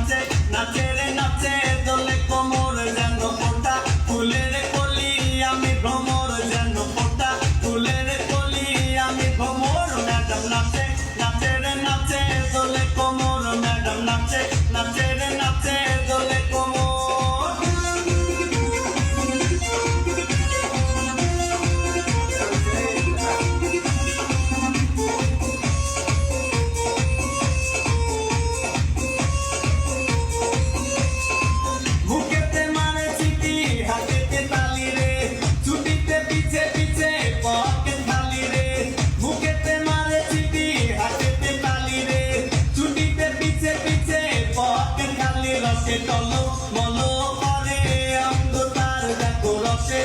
নাচে নাচে রে নাচে দোলে কোমর যেন ফোটা ফুলের কলি আমি ভ্রমর যেন ফোটা ফুলের কলি আমি ভ্রমর ম্যাডাম নাচে নাচে রে নাচে দোলে কোমর ম্যাডাম নাচে নাচে রে নাচে দোলে কোমর রসে টলো মলো করে অন্ধকার দেখো রসে